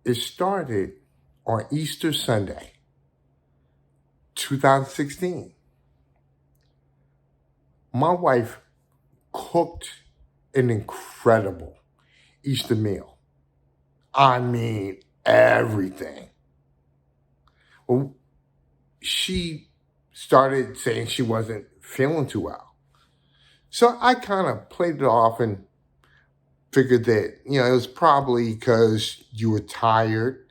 It started on Easter Sunday, 2016. My wife cooked an incredible Easter meal. I mean, everything. Well, she started saying she wasn't feeling too well. So I kind of played it off and figured that, it was probably because you were tired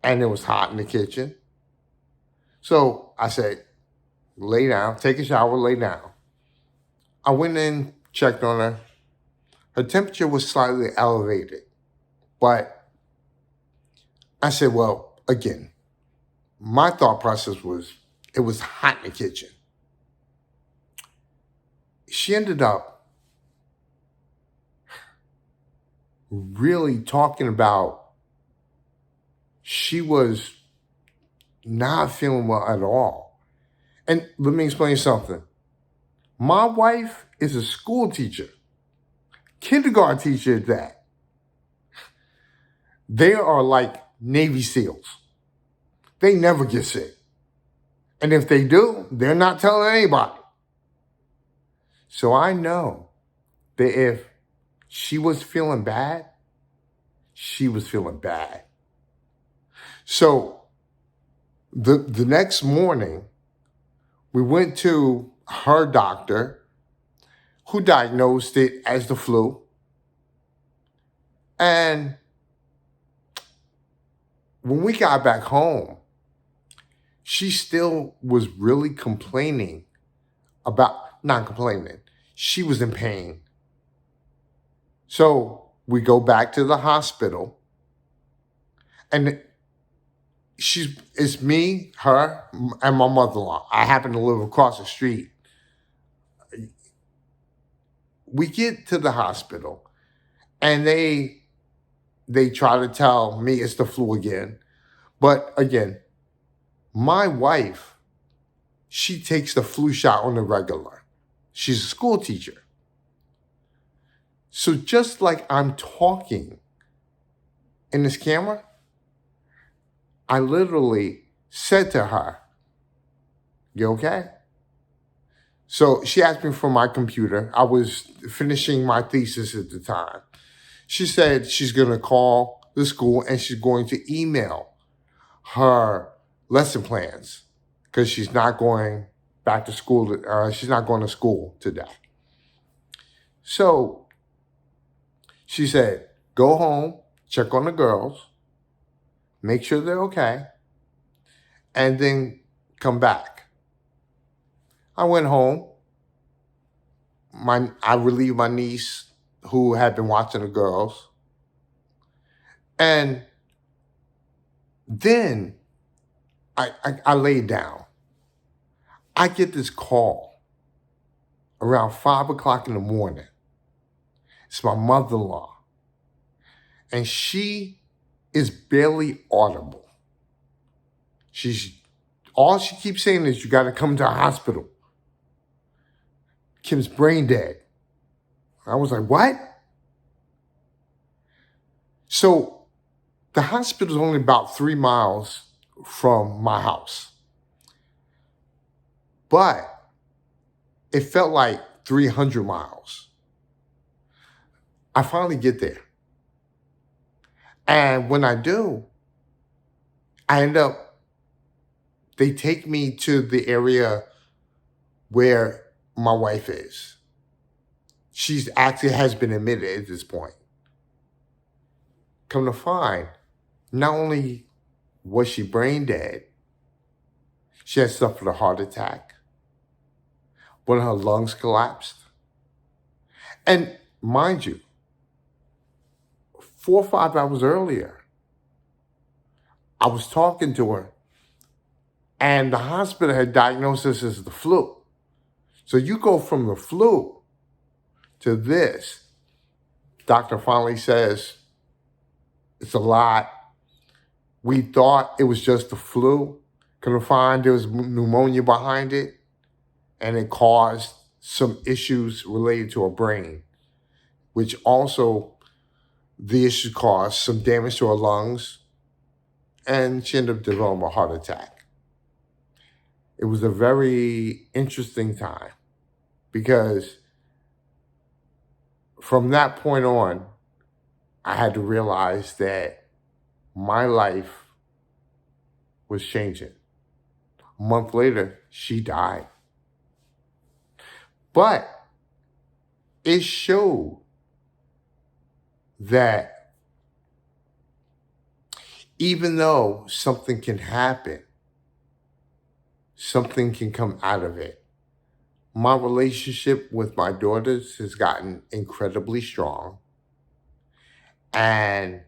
and it was hot in the kitchen. So I said, lay down, take a shower, lay down. I went in, checked on her. Her temperature was slightly elevated. But I said, well, again, my thought process was it was hot in the kitchen. She ended up really talking about she was not feeling well at all. And let me explain something. My wife is a school teacher, kindergarten teacher at that. They are like Navy SEALs. They never get sick. And if they do, they're not telling anybody. So I know that if she was feeling bad, she was feeling bad. So the next morning, we went to her doctor who diagnosed it as the flu. And when we got back home, she still was really complaining not complaining. She was in pain. So we go back to the hospital and it's me, her, and my mother-in-law. I happen to live across the street. We get to the hospital and they try to tell me it's the flu again. But again, my wife, she takes the flu shot on the regular. She's a school teacher. So just like I'm talking in this camera, I literally said to her, you okay? So she asked me for my computer. I was finishing my thesis at the time. She said she's going to call the school and she's going to email her lesson plans because she's not going back to school. She's not going to school today. So she said, go home, check on the girls, make sure they're okay, and then come back. I went home. I relieved my niece who had been watching the girls. And then I laid down. I get this call around 5 o'clock in the morning. It's my mother-in-law. And she is barely audible. All she keeps saying is, you got to come to the hospital. Kim's brain dead. I was like, what? So the hospital is only about 3 miles from my house. But it felt like 300 miles. I finally get there. And when I do, they take me to the area where my wife is. She's actually has been admitted at this point. Come to find, not only was she brain dead, she had suffered a heart attack. One of her lungs collapsed. And mind you, 4 or 5 hours earlier, I was talking to her and the hospital had diagnosed this as the flu. So you go from the flu to this. Doctor finally says, it's a lot. We thought it was just the flu. Couldn't find there was pneumonia behind it. And it caused some issues related to her brain, which also the issue caused some damage to her lungs, and she ended up developing a heart attack. It was a very interesting time because from that point on, I had to realize that my life was changing. A month later, she died. But it showed that even though something can happen, something can come out of it. My relationship with my daughters has gotten incredibly strong. And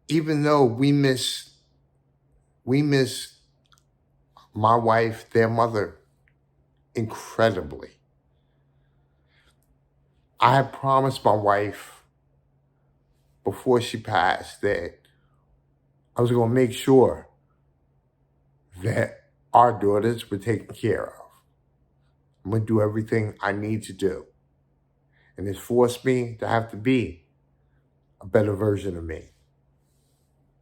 even though we miss my wife, their mother, incredibly, I had promised my wife before she passed that I was going to make sure that our daughters were taken care of. I'm going to do everything I need to do. And it's forced me to have to be a better version of me.